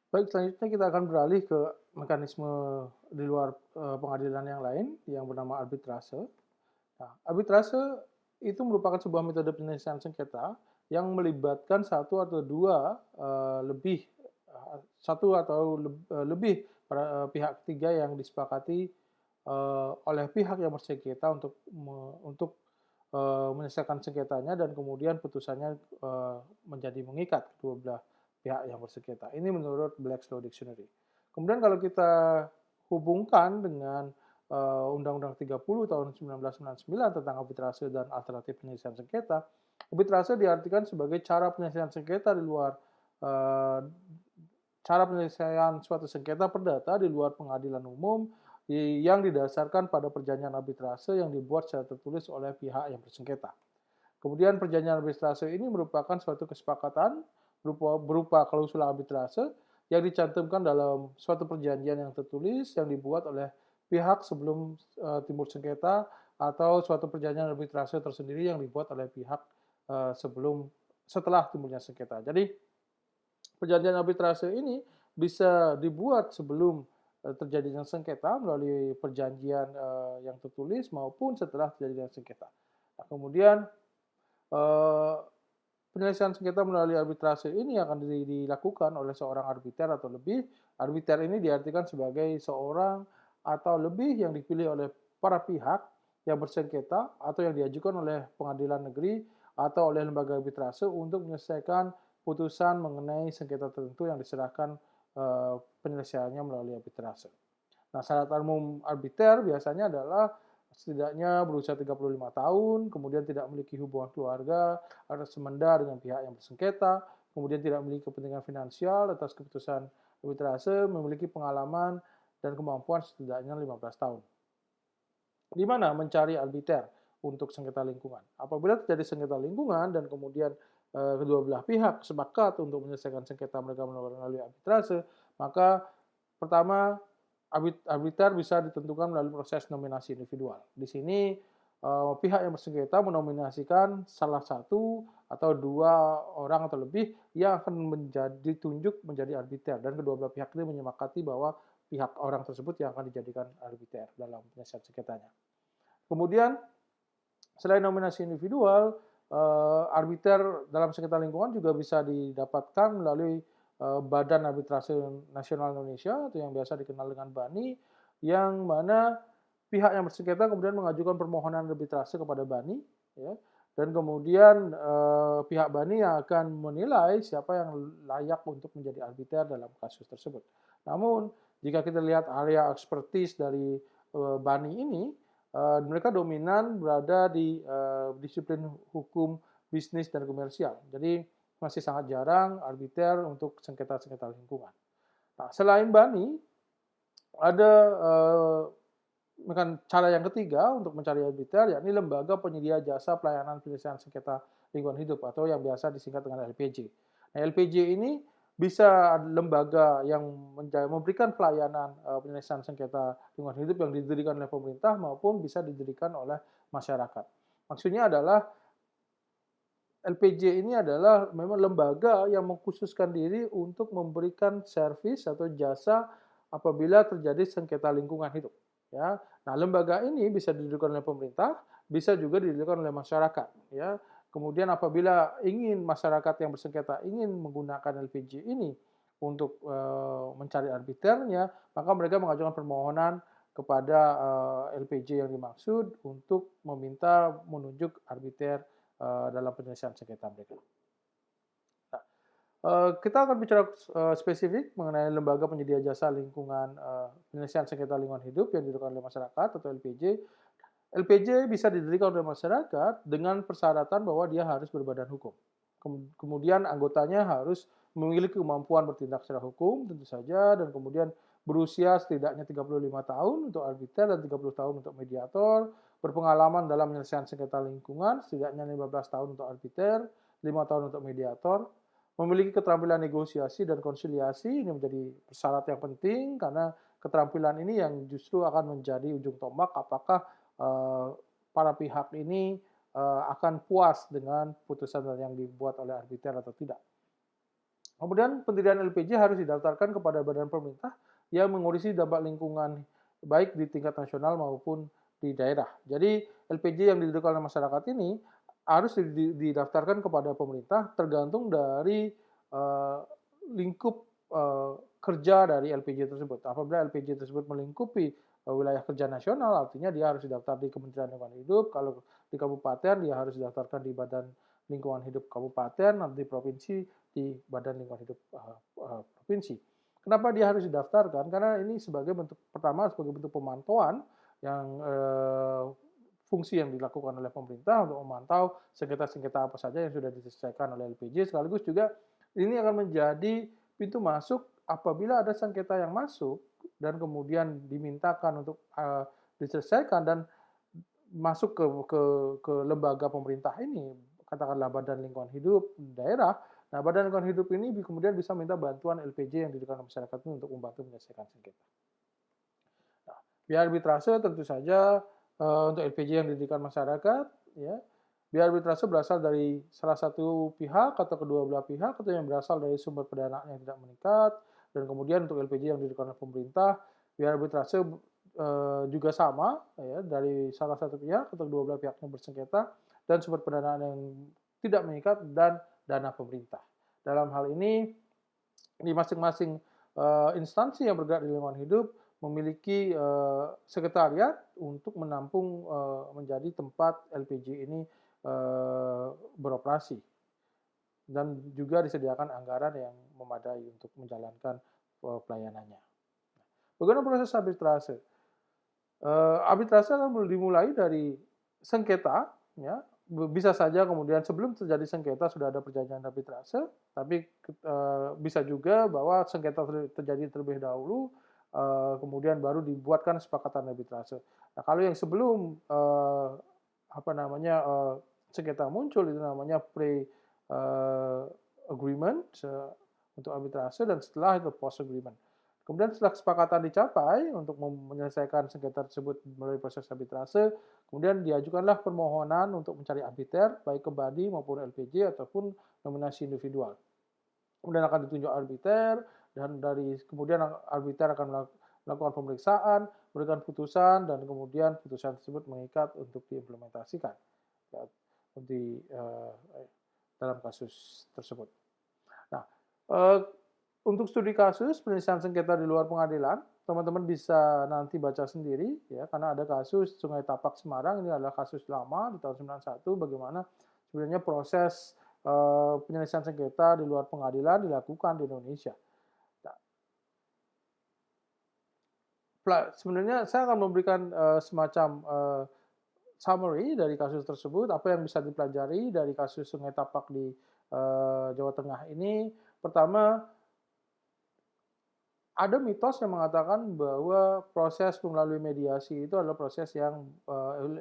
Baik, selanjutnya kita akan beralih ke mekanisme di luar pengadilan yang lain yang bernama arbitrase. Nah, arbitrase itu merupakan sebuah metode penyelesaian sengketa yang melibatkan satu atau dua lebih satu atau lebih pihak ketiga yang disepakati oleh pihak yang bersengketa untuk menyelesaikan sengketanya dan kemudian putusannya menjadi mengikat kedua belah pihak yang bersengketa. Ini menurut Black's Law Dictionary. Kemudian kalau kita hubungkan dengan Undang-Undang 30 tahun 1999 tentang arbitrase dan alternatif penyelesaian sengketa, arbitrase diartikan sebagai cara penyelesaian sengketa di luar uh, cara penyelesaian suatu sengketa perdata di luar pengadilan umum yang didasarkan pada perjanjian arbitrase yang dibuat secara tertulis oleh pihak yang bersengketa. Kemudian perjanjian arbitrase ini merupakan suatu kesepakatan berupa klausul arbitrase yang dicantumkan dalam suatu perjanjian yang tertulis yang dibuat oleh pihak sebelum timbul sengketa atau suatu perjanjian arbitrase tersendiri yang dibuat oleh pihak setelah timbulnya sengketa. Jadi perjanjian arbitrase ini bisa dibuat sebelum terjadinya sengketa melalui perjanjian yang tertulis maupun setelah terjadinya sengketa. Nah, kemudian eh, penyelesaian sengketa melalui arbitrase ini akan dilakukan oleh seorang arbiter atau lebih. Arbiter ini diartikan sebagai seorang atau lebih yang dipilih oleh para pihak yang bersengketa atau yang diajukan oleh pengadilan negeri atau oleh lembaga arbitrase untuk menyelesaikan putusan mengenai sengketa tertentu yang diserahkan penyelesaiannya melalui arbitrase. Nah, syarat umum arbiter biasanya adalah setidaknya berusia 35 tahun, kemudian tidak memiliki hubungan keluarga atau semenda dengan pihak yang bersengketa, kemudian tidak memiliki kepentingan finansial atas keputusan arbitrase, memiliki pengalaman dan kemampuan setidaknya 15 tahun. Di mana mencari arbiter untuk sengketa lingkungan? Apabila terjadi sengketa lingkungan dan kemudian kedua belah pihak sepakat untuk menyelesaikan sengketa mereka melalui arbitrase, maka pertama arbiter bisa ditentukan melalui proses nominasi individual. Di sini pihak yang bersengketa menominasikan salah satu atau dua orang atau lebih yang akan ditunjuk menjadi arbiter dan kedua belah pihak ini menyepakati bahwa pihak orang tersebut yang akan dijadikan arbiter dalam penyelesaian sengketanya. Kemudian selain nominasi individual, arbiter dalam sengketa lingkungan juga bisa didapatkan melalui Badan Arbitrase Nasional Indonesia atau yang biasa dikenal dengan BANI, yang mana pihak yang bersengketa kemudian mengajukan permohonan arbitrase kepada BANI, ya, dan kemudian pihak BANI yang akan menilai siapa yang layak untuk menjadi arbiter dalam kasus tersebut. Namun jika kita lihat area ekspertis dari BANI ini, mereka dominan berada di disiplin hukum bisnis dan komersial. Jadi masih sangat jarang arbiter untuk sengketa-sengketa lingkungan. Nah, selain BANI, ada cara yang ketiga untuk mencari arbiter, yakni lembaga penyedia jasa pelayanan penyelesaian sengketa lingkungan hidup atau yang biasa disingkat dengan LPJ. Nah, LPJ ini bisa lembaga yang memberikan pelayanan penyelesaian sengketa lingkungan hidup yang didirikan oleh pemerintah maupun bisa didirikan oleh masyarakat. Maksudnya adalah LPJ ini adalah memang lembaga yang mengkhususkan diri untuk memberikan servis atau jasa apabila terjadi sengketa lingkungan hidup. Ya, nah lembaga ini bisa didirikan oleh pemerintah, bisa juga didirikan oleh masyarakat. Ya, kemudian apabila ingin masyarakat yang bersengketa ingin menggunakan LPJ ini untuk mencari arbiternya, maka mereka mengajukan permohonan kepada LPJ yang dimaksud untuk meminta menunjuk arbiter dalam penyelesaian sengketa mereka. Nah, kita akan bicara spesifik mengenai lembaga penyedia jasa lingkungan penyelesaian sengketa lingkungan hidup yang didirikan oleh masyarakat atau LPJ. LPJ bisa didirikan oleh masyarakat dengan persyaratan bahwa dia harus berbadan hukum. Kemudian anggotanya harus memiliki kemampuan bertindak secara hukum tentu saja dan kemudian berusia setidaknya 35 tahun untuk arbiter dan 30 tahun untuk mediator, berpengalaman dalam penyelesaian sengketa lingkungan setidaknya 15 tahun untuk arbiter, 5 tahun untuk mediator, memiliki keterampilan negosiasi dan konsiliasi ini menjadi syarat yang penting karena keterampilan ini yang justru akan menjadi ujung tombak apakah para pihak ini akan puas dengan putusan yang dibuat oleh arbiter atau tidak. Kemudian pendirian LPJ harus didaftarkan kepada badan pemerintah yang mengurusi dampak lingkungan baik di tingkat nasional maupun di daerah. Jadi LPJ yang didirikan oleh masyarakat ini harus didaftarkan kepada pemerintah tergantung dari lingkup kerja dari LPJ tersebut. Apabila LPJ tersebut melingkupi wilayah kerja nasional, artinya dia harus didaftar di Kementerian Lingkungan Hidup. Kalau di kabupaten, dia harus didaftarkan di Badan Lingkungan Hidup Kabupaten, atau di provinsi di Badan Lingkungan Hidup provinsi. Kenapa dia harus didaftarkan? Karena ini sebagai bentuk pertama sebagai bentuk pemantauan yang fungsi yang dilakukan oleh pemerintah untuk memantau sengketa-sengketa apa saja yang sudah diselesaikan oleh LPJ, sekaligus juga ini akan menjadi pintu masuk apabila ada sengketa yang masuk dan kemudian dimintakan untuk diselesaikan dan masuk ke lembaga pemerintah ini, katakanlah Badan Lingkungan Hidup daerah. Nah, Badan Lingkungan Hidup ini kemudian bisa minta bantuan LPJ yang didirikan masyarakat ini untuk membantu menyelesaikan sengketa. Nah, biaya arbitrase tentu saja untuk LPJ yang didirikan masyarakat, ya, biaya arbitrase berasal dari salah satu pihak atau kedua belah pihak atau yang berasal dari sumber pendanaan yang tidak meningkat, dan kemudian untuk LPJ yang didirikan oleh pemerintah, biaya arbitrase juga sama, ya, dari salah satu pihak atau kedua belah pihak yang bersengketa dan sumber pendanaan yang tidak mengikat dan dana pemerintah. Dalam hal ini di masing-masing instansi yang bergerak di lingkungan hidup memiliki sekretariat untuk menampung menjadi tempat LPJ ini beroperasi dan juga disediakan anggaran yang memadai untuk menjalankan pelayanannya. Bagaimana proses arbitrase? Arbitrase akan dimulai dari sengketa, ya, bisa saja kemudian sebelum terjadi sengketa sudah ada perjanjian arbitrase, tapi bisa juga bahwa sengketa terjadi terlebih dahulu, kemudian baru dibuatkan kesepakatan arbitrase. Nah, kalau yang sebelum sengketa muncul itu namanya pre agreement untuk arbitrase, dan setelah itu post agreement. Kemudian setelah kesepakatan dicapai untuk menyelesaikan sengketa tersebut melalui proses arbitrase, kemudian diajukanlah permohonan untuk mencari arbiter, baik ke BADI maupun LPJ ataupun nominasi individual. Kemudian akan ditunjuk arbiter, dan kemudian arbiter akan melakukan pemeriksaan, memberikan putusan, dan kemudian putusan tersebut mengikat untuk diimplementasikan dalam kasus tersebut. Nah, untuk studi kasus penyelesaian sengketa di luar pengadilan, teman-teman bisa nanti baca sendiri, ya, karena ada kasus Sungai Tapak Semarang. Ini adalah kasus lama di tahun 91, bagaimana sebenarnya proses penyelesaian sengketa di luar pengadilan dilakukan di Indonesia. Nah, sebenarnya saya akan memberikan semacam summary dari kasus tersebut, apa yang bisa dipelajari dari kasus Sungai Tapak di Jawa Tengah ini. Pertama, ada mitos yang mengatakan bahwa proses melalui mediasi itu adalah proses yang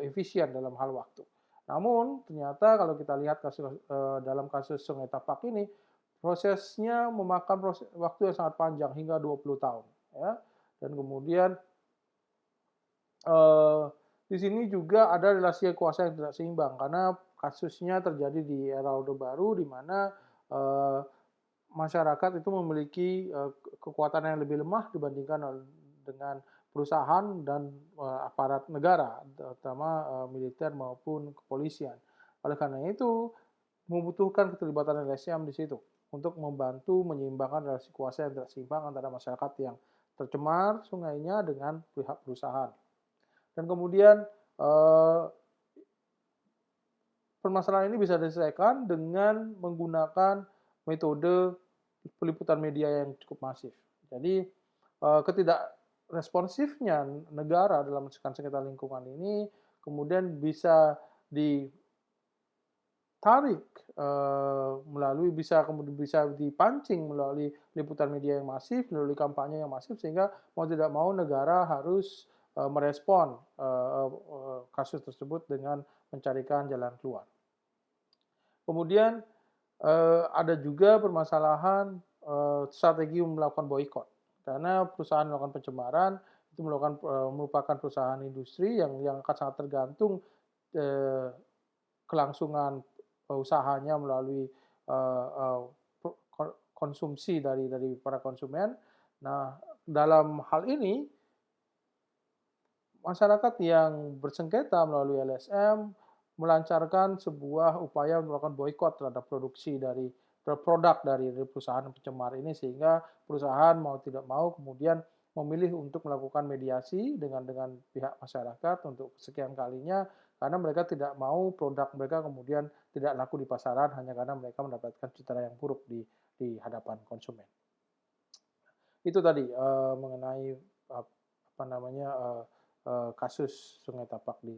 efisien dalam hal waktu. Namun ternyata kalau kita lihat dalam kasus Sungai Tapak ini, prosesnya memakan waktu yang sangat panjang hingga 20 tahun. Ya. Dan kemudian di sini juga ada relasi kuasa yang tidak seimbang karena kasusnya terjadi di era Orde Baru, di mana masyarakat itu memiliki kekuatan yang lebih lemah dibandingkan dengan perusahaan dan aparat negara, terutama militer maupun kepolisian. Oleh karena itu, membutuhkan keterlibatan LSM di situ untuk membantu menyeimbangkan relasi kuasa yang tidak seimbang antara masyarakat yang tercemar sungainya dengan pihak perusahaan. Dan kemudian permasalahan ini bisa diselesaikan dengan menggunakan metode peliputan media yang cukup masif. Jadi ketidakresponsifnya negara dalam menyelesaikan sengketa lingkungan ini kemudian bisa ditarik bisa dipancing melalui liputan media yang masif, melalui kampanye yang masif, sehingga mau tidak mau negara harus merespon kasus tersebut dengan mencarikan jalan keluar. Kemudian ada juga permasalahan strategi melakukan boikot, karena perusahaan melakukan pencemaran itu merupakan perusahaan industri yang akan sangat tergantung kelangsungan usahanya melalui konsumsi dari para konsumen. Nah, dalam hal ini masyarakat yang bersengketa melalui LSM melancarkan sebuah upaya melakukan boykot terhadap produksi dari produk dari perusahaan pencemar ini, sehingga perusahaan mau tidak mau kemudian memilih untuk melakukan mediasi dengan pihak masyarakat untuk sekian kalinya, karena mereka tidak mau produk mereka kemudian tidak laku di pasaran hanya karena mereka mendapatkan citra yang buruk di hadapan konsumen. Itu tadi mengenai apa namanya kasus Sungai Tapak di